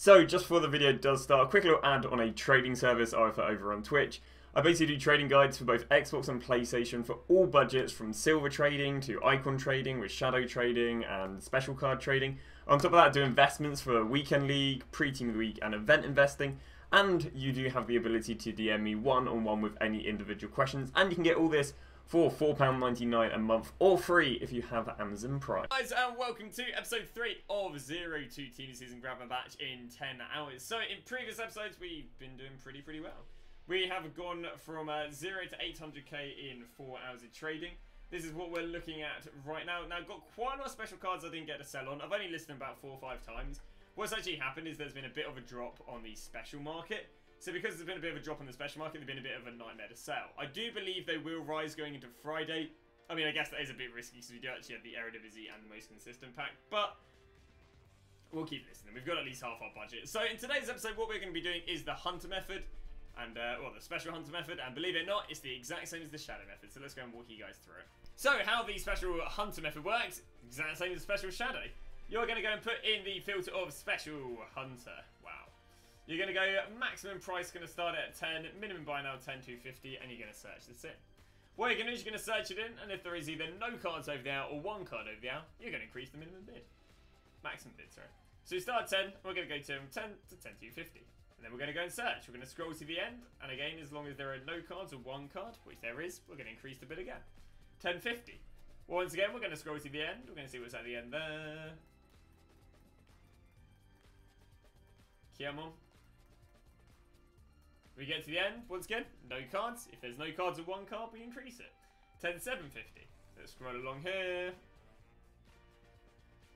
So just before the video does start, a quick little ad on a trading service I offer over on Twitch. I basically do trading guides for both Xbox and PlayStation for all budgets, from silver trading to icon trading with shadow trading and special card trading. On top of that, I do investments for Weekend League, Pre-Team of the Week and event investing. And you do have the ability to DM me one-on-one with any individual questions. And you can get all this for £4.99 a month, or free if you have Amazon Prime. Guys, and welcome to episode 3 of 0 to Team Season GRAVENBERCH in 10 hours. So in previous episodes, we've been doing pretty well. We have gone from 0 to 800k in 4 hours of trading. This is what we're looking at right now. Now, I've got quite a lot of special cards I didn't get to sell on. I've only listed them about 4 or 5 times. What's actually happened is there's been a bit of a drop on the special market. So because there's been a bit of a drop on the special market, there's been a bit of a nightmare to sell. I do believe they will rise going into Friday. I mean, I guess that is a bit risky because we do actually have the Eredivisie and the most consistent pack. But we'll keep listening. We've got at least half our budget. So in today's episode, what we're going to be doing is the Hunter method. And, well, the special Hunter method. And believe it or not, it's the exact same as the Shadow method. So let's go and walk you guys through it. So how the special Hunter method works, exact same as the special Shadow. You're going to go and put in the filter of Special Hunter. Wow. You're going to go maximum price, going to start at 10, minimum buy now 10,250, and you're going to search this in. What you're going to do is you're going to search it in, and if there is either no cards over the hour or 1 card over the hour, you're going to increase the minimum bid. Maximum bid, sorry. So you start at 10, we're going to go to 10 to 10,250. And then we're going to go and search. We're going to scroll to the end, and again, as long as there are no cards or 1 card, which there is, we're going to increase the bid again. 1050. Once again, we're going to scroll to the end. We're going to see what's at the end there. Come on. We get to the end, once again, no cards. If there's no cards or 1 card, we increase it. 10,750. Let's scroll along here.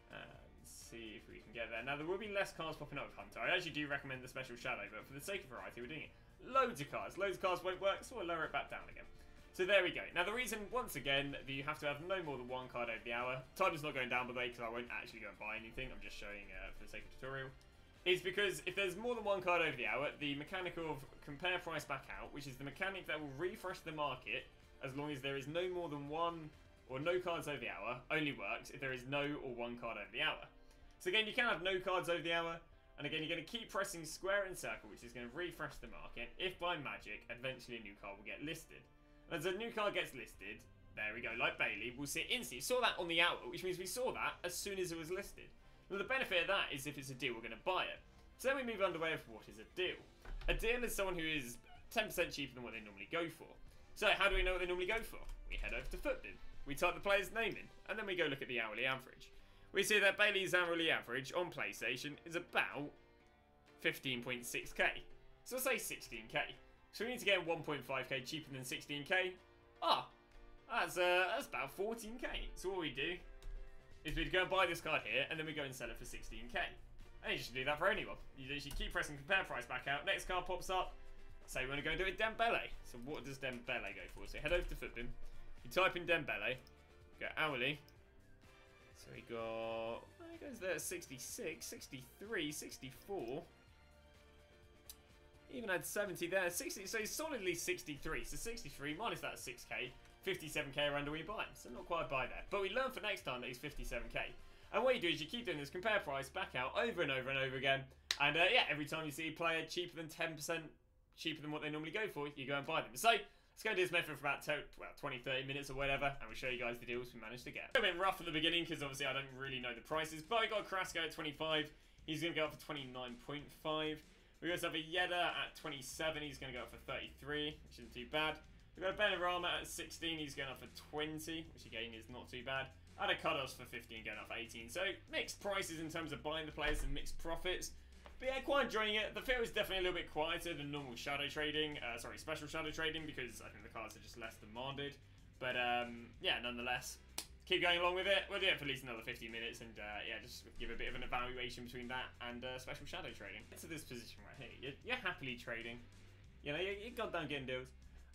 And see if we can get there. Now, there will be less cards popping up with Hunter. I actually do recommend the special Shadow, but for the sake of variety, we're doing it. Loads of cards. Loads of cards won't work, so we'll lower it back down again. So there we go. Now, the reason, once again, that you have to have no more than 1 card over the hour. Time is not going down, by the way, because I won't actually go and buy anything. I'm just showing for the sake of tutorial. Is because if there's more than 1 card over the hour, the mechanic of compare price back out, which is the mechanic that will refresh the market as long as there is no more than 1 or no cards over the hour, only works if there is no or 1 card over the hour. So again, you can have no cards over the hour, and again, you're going to keep pressing square and circle, which is going to refresh the market. If by magic, eventually a new card will get listed. And as a new card gets listed, there we go, like Bailey, we'll see it instantly. We saw that on the hour, which means we saw that as soon as it was listed. Now, the benefit of that is if it's a deal, we're going to buy it. So then we move underway of what is a deal. A deal is someone who is 10% cheaper than what they normally go for. So how do we know what they normally go for? We head over to FootBin. We type the player's name in, and then we go look at the hourly average. We see that Bailey's hourly average on PlayStation is about 15.6k. So let's say 16k. So we need to get 1.5k cheaper than 16k. Ah, that's about 14k. So what we do is we'd go and buy this card here, and then we go and sell it for 16k. And you should do that for anyone. You should keep pressing compare price back out. Next card pops up. Say we want to go and do it Dembele. So what does Dembele go for? So head over to FootBin. You type in Dembele. Go hourly. So we got, well, he goes there 66, 63, 64. Even had 70 there. 60, so he's solidly 63. So 63 minus that 6k. 57k around where you buy him. So not quite a buy there. But we learn for next time that he's 57k. And what you do is you keep doing this compare price back out over and over and over again. And yeah, every time you see a player cheaper than 10% cheaper than what they normally go for, you go and buy them. So let's go and do this method for about 20, 30 minutes or whatever. And we'll show you guys the deals we managed to get. A bit rough at the beginning because obviously I don't really know the prices. But we got Carrasco at 25. He's going to go up for 29.5. We also have a Yedda at 27. He's going to go up for 33, which isn't too bad. We've got a Benrahma at 16. He's going up for 20, which again is not too bad. And a Kudos for 15, going up for 18. So mixed prices in terms of buying the players and mixed profits. But yeah, quite enjoying it. The field is definitely a little bit quieter than normal shadow trading. Sorry, special shadow trading, because I think the cards are just less demanded. But yeah, nonetheless, keep going along with it. We'll do it for at least another 50 minutes. And yeah, just give a bit of an evaluation between that and special shadow trading. Get to this position right here. You're happily trading. You know, you're goddamn getting deals.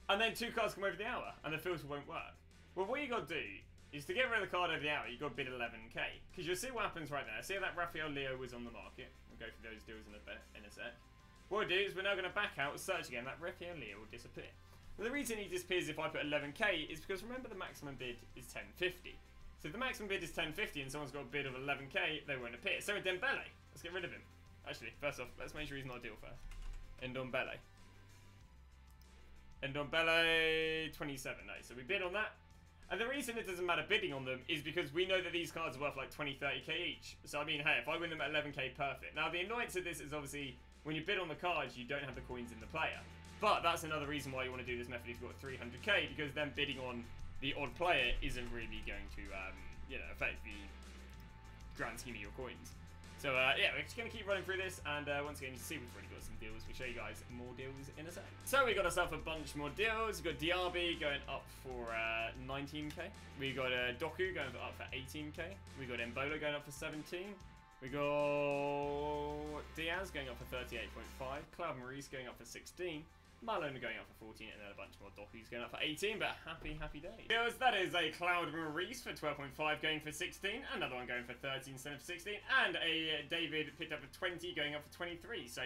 And then 2 cards come over the hour, and the filter won't work. Well, what you got to do is to get rid of the card over the hour, you've got to bid 11k. Because you'll see what happens right there. See how that Rafael Leo was on the market? We'll go through those deals in a sec. What we'll do is we're now going to back out, search again, that Rafael Leo will disappear. Now, the reason he disappears if I put 11k is because, remember, the maximum bid is 1050. So if the maximum bid is 1050 and someone's got a bid of 11k, they won't appear. So with Dembele, let's get rid of him. Actually, first off, let's make sure he's not a deal first. Ndombele. Ndombele 27. No, so we bid on that. And the reason it doesn't matter bidding on them is because we know that these cards are worth like 20, 30k each. So I mean, hey, if I win them at 11k, perfect. Now the annoyance of this is obviously when you bid on the cards, you don't have the coins in the player. But that's another reason why you want to do this method if you've got 300k, because then bidding on the odd player isn't really going to, you know, affect the grand scheme of your coins. So yeah, we're just going to keep running through this, and once again, you see we've already got some deals. We'll show you guys more deals in a sec. So we got ourselves a bunch more deals. We've got Diaby going up for 19k. We got Doku going up for 18k. We got Embolo going up for 17. We got Diaz going up for 38.5. Cloud Maurice going up for 16. Malone going up for 14, and then a bunch more Dokus going up for 18, but happy day. That is a Cloud Maurice for 12.5 going for 16, another one going for 13 instead of 16, and a David picked up for 20 going up for 23, so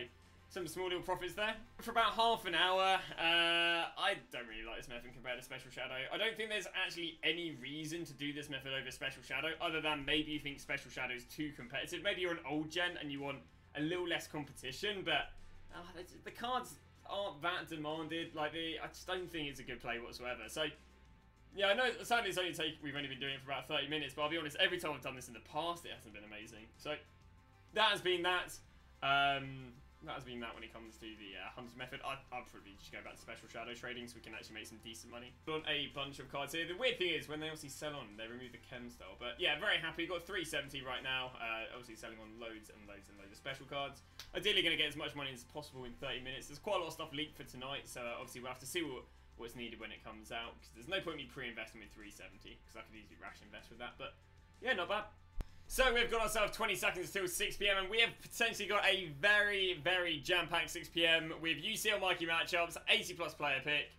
some small little profits there. For about half an hour, I don't really like this method compared to Special Shadow. I don't think there's actually any reason to do this method over Special Shadow, other than maybe you think Special Shadow is too competitive. Maybe you're an old gen and you want a little less competition, but the cards aren't that demanded. Like, I just don't think it's a good play whatsoever. So yeah, I know sadly we've only been doing it for about 30 minutes, but I'll be honest, every time I've done this in the past, it hasn't been amazing. So that has been that. That has been that when it comes to the Hunter method. I'll probably just go back to Special Shadow trading so we can actually make some decent money. On a bunch of cards here. The weird thing is when they obviously sell on, they remove the chem style. But yeah, very happy. Got 370 right now. Obviously selling on loads and loads and loads of special cards. Ideally going to get as much money as possible in 30 minutes. There's quite a lot of stuff leaked for tonight, so obviously we'll have to see what's needed when it comes out. Because there's no point in me pre-investing with 370 because I could easily rash invest with that. But yeah, not bad. So we've got ourselves 20 seconds till 6 PM, and we have potentially got a very, very jam-packed 6 PM with UCL Mikey matchups, 80+ player pick,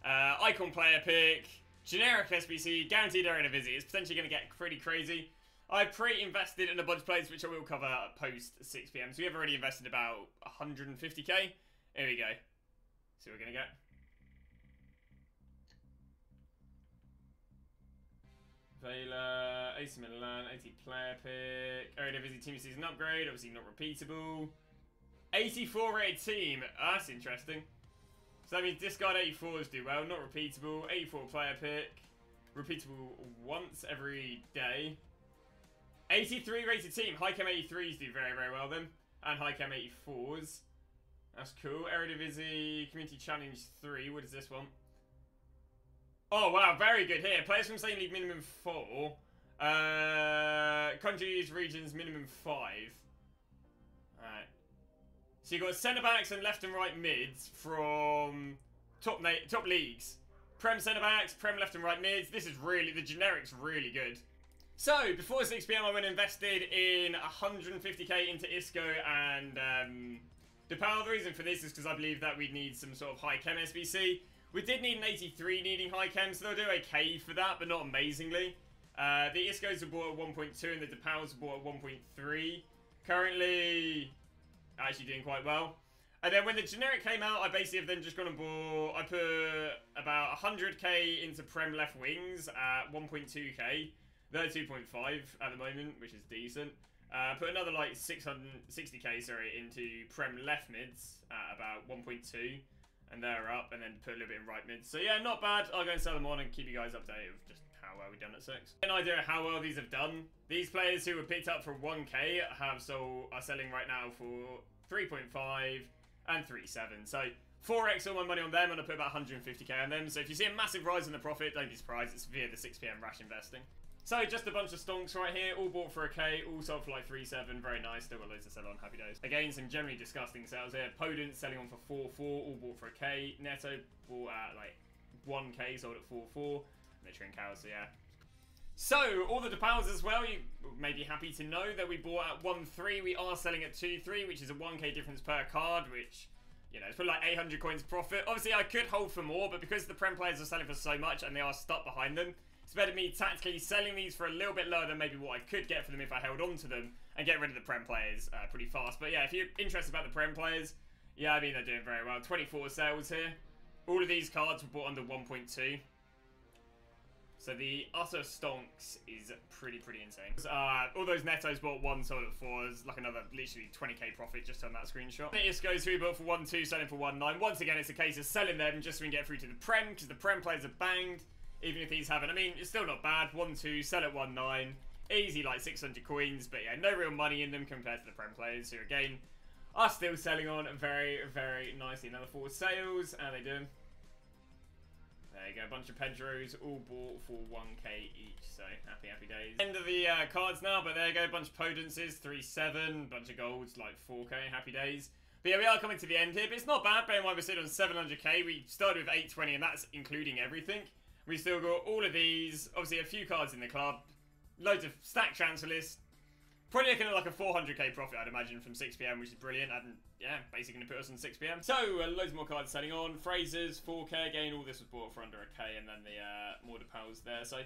icon player pick, generic SBC, guaranteed Eredivisie. It's potentially going to get pretty crazy. I pre-invested in a bunch of players, which I will cover post 6 PM. So we have already invested about 150k. Here we go. See what we're going to get. Vela, AC Milan, 80 player pick, Eredivisie team season upgrade, obviously not repeatable. 84 rated team, that's interesting. So that means discard 84s do well, not repeatable. 84 player pick, repeatable once every day. 83 rated team, high chem 83s do very, very well then. And high chem 84s. That's cool. Eredivisie, Community Challenge 3, what is this one? Oh wow, very good here. Players from same league minimum 4. Countries, regions minimum 5. Alright. So you got centre backs and left and right mids from top leagues. Prem centre backs, Prem left and right mids. This is really, the generic's really good. So before 6 PM I went and invested in 150k into Isco and DePaul. The reason for this is because I believe that we need some sort of high chem SBC. We did need an 83 needing high chem, so they'll do okay for that, but not amazingly. The Iscos were bought at 1.2 and the DePaul's were bought at 1.3. Currently, actually doing quite well. And then when the generic came out, I basically have then just gone and bought, I put about 100k into Prem left wings at 1.2k. They're 2.5 at the moment, which is decent. Put another like 660k, sorry, into Prem left mids at about 1.2. And they're up, and then put a little bit in right mid. So yeah, not bad. I'll go and sell them on and keep you guys updated with just how well we've done at 6. An idea of how well these have done. These players who were picked up for 1k are selling right now for 3.5 and 3.7. So 4x all my money on them, and I put about 150k on them. So if you see a massive rise in the profit, don't be surprised. It's via the 6 PM rash investing. So just a bunch of stonks right here, all bought for a K, all sold for like 3.7, very nice, still got loads to sell on, happy days. Again, some generally disgusting sales here. Podent selling on for 4.4, all bought for a K. Neto bought at like 1k, sold at 4.4. And the Trincao, so yeah. So, all the DePaul's as well, you may be happy to know that we bought at 1.3, we are selling at 2.3, which is a 1k difference per card, which, you know, it's probably like 800 coins profit. Obviously, I could hold for more, but because the Prem players are selling for so much and they are stuck behind them, it's better me tactically selling these for a little bit lower than maybe what I could get for them if I held on to them and get rid of the Prem players pretty fast. But yeah, if you're interested about the Prem players, yeah, I mean, they're doing very well. 24 sales here. All of these cards were bought under 1.2. So the utter stonks is pretty insane. All those nettos bought 1, sold at 4. There's like another literally 20k profit just on that screenshot. This goes through, bought for 1.2, selling for 1.9. Once again, it's a case of selling them just so we can get through to the Prem, because the Prem players are banged. Even if these haven't, I mean, it's still not bad. 1.2, sell at 1.9. Easy, like 600 coins, but yeah, no real money in them compared to the Prem players, who again are still selling on very nicely. Another 4 sales, and they do. There you go, a bunch of Pedros, all bought for 1k each, so happy days. End of the cards now, but there you go, a bunch of potencies, 3.7, bunch of golds, like 4k, happy days. But yeah, we are coming to the end here, but it's not bad, bear in mind we're sitting on 700k, we started with 820, and that's including everything. We still got all of these, obviously a few cards in the club, loads of stack transfer lists. Probably looking at like a 400k profit, I'd imagine, from 6 PM, which is brilliant. And yeah, basically going to put us on 6 PM. So, loads more cards selling on. Frasers, 4k again. All this was bought for under a k. And then the Mortar Pals there. So,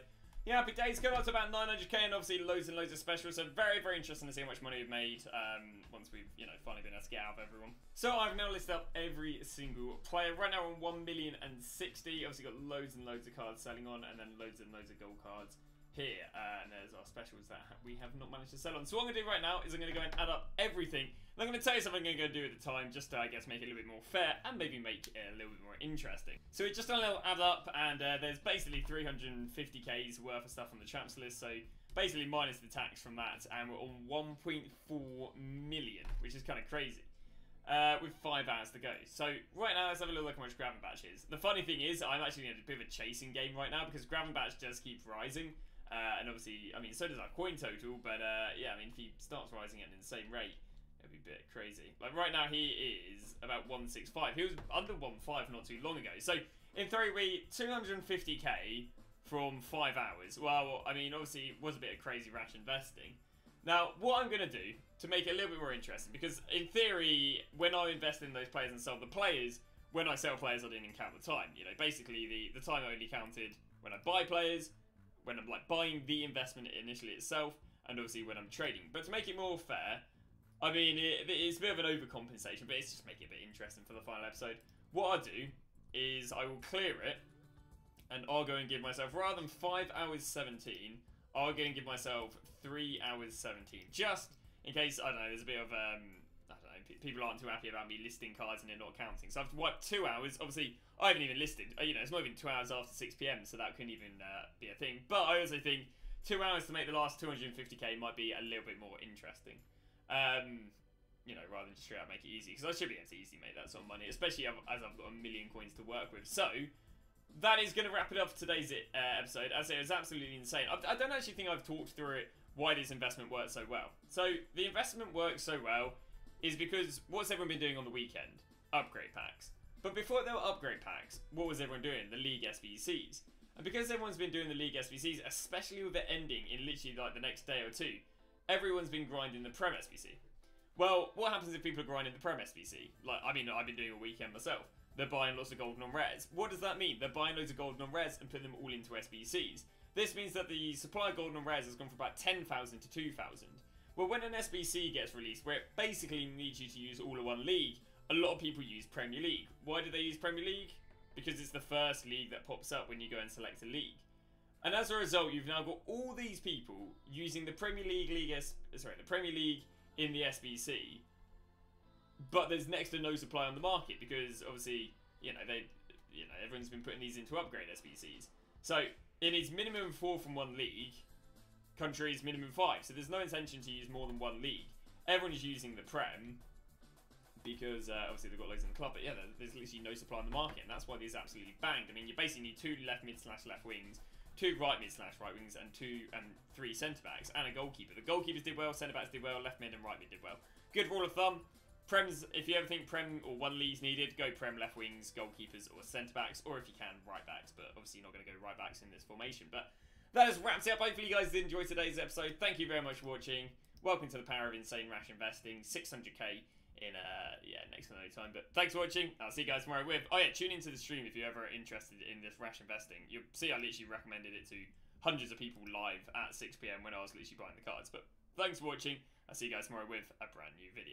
yeah, happy days. Going up to about 900k. And obviously loads and loads of specials. So, very interesting to see how much money we've made once we've, you know, finally been able to get out of everyone. So, I've now listed up every single player. Right now, we're on 1,060,000. Obviously, got loads and loads of cards selling on. And then loads and loads of gold cards here, and there's our specials that we have not managed to sell on. So what I'm going to do right now is I'm going to go and add up everything, and I'm going to tell you something I'm going to go do at the time, just to, I guess, make it a little bit more fair, and maybe make it a little bit more interesting. So it's just a little add up, and there's basically 350k's worth of stuff on the traps list, so basically minus the tax from that, and we're on 1.4 million, which is kind of crazy. With 5 hours to go. So right now, let's have a little look at how much GRAVENBERCH is. The funny thing is, I'm actually in a bit of a chasing game right now, because GRAVENBERCH just keeps rising. And obviously, I mean, so does our coin total, but yeah, I mean, if he starts rising at an insane rate, it'll be a bit crazy. Like, right now, he is about 165. He was under 1.5 not too long ago. So, in theory, we 250k from 5 hours. Well, I mean, obviously, it was a bit of crazy rash investing. Now, what I'm going to do to make it a little bit more interesting, because in theory, when I invest in those players and sell the players, when I sell players, I didn't even count the time. You know, basically, the time only counted when I buy players, when I'm like buying the investment initially itself, and obviously when I'm trading. But to make it more fair, I mean, it's a bit of an overcompensation, but it's just making it a bit interesting for the final episode. What I'll do is I will clear it, and I'll go and give myself, rather than 5 hours 17, I'll go and give myself 3 hours 17. Just in case, I don't know, there's a bit of, I don't know, people aren't too happy about me listing cards and they're not counting. So I've wiped 2 hours. Obviously, I haven't even listed. You know, it's not even 2 hours after 6 PM, so that couldn't even be a thing. But I also think 2 hours to make the last 250k might be a little bit more interesting. You know, rather than just straight up make it easy. Because I should be able to easily make that sort of money, especially as I've got 1 million coins to work with. So, that is going to wrap it up for today's episode. As I say, it was absolutely insane. I don't actually think I've talked through it, why this investment works so well. So, the investment works so well is because what's everyone been doing on the weekend? Upgrade packs. But before there were upgrade packs, what was everyone doing? The League SBCs. And because everyone's been doing the League SBCs, especially with it ending in literally like the next day or two, everyone's been grinding the Prem SBC. Well, what happens if people are grinding the Prem SBC? Like, I mean, I've been doing a weekend myself. They're buying lots of gold non-rares. What does that mean? They're buying loads of gold non-rares and putting them all into SBCs. This means that the supply of gold non-rares has gone from about 10,000 to 2,000. Well, when an SBC gets released, where it basically needs you to use all of one league, a lot of people use Premier League. Why do they use Premier League? Because it's the first league that pops up when you go and select a league. And as a result, you've now got all these people using the Premier League the Premier League in the SBC, but there's next to no supply on the market because obviously, everyone's been putting these into upgrade SBCs. So it is minimum 4 from one league. Countries minimum 5. So there's no intention to use more than one league. Everyone is using the Prem because obviously they've got loads in the club. But yeah, there's literally no supply on the market, and that's why these absolutely banged. I mean, you basically need 2 left mid / left wings, 2 right mid / right wings, and 3 centre backs and a goalkeeper. The goalkeepers did well, centre backs did well, left mid and right mid did well. Good rule of thumb. Prems, if you ever think Prem or one league's needed, go Prem left wings, goalkeepers or centre backs, or if you can, right backs. But obviously you're not going to go right backs in this formation. But that has wrapped it up. Hopefully you guys did enjoy today's episode. Thank you very much for watching. Welcome to the power of insane rash investing. 600k in next to no time. But thanks for watching. I'll see you guys tomorrow with. Oh yeah, tune into the stream if you're ever interested in this rash investing. You'll see I literally recommended it to hundreds of people live at 6 PM when I was literally buying the cards. But thanks for watching. I'll see you guys tomorrow with a brand new video.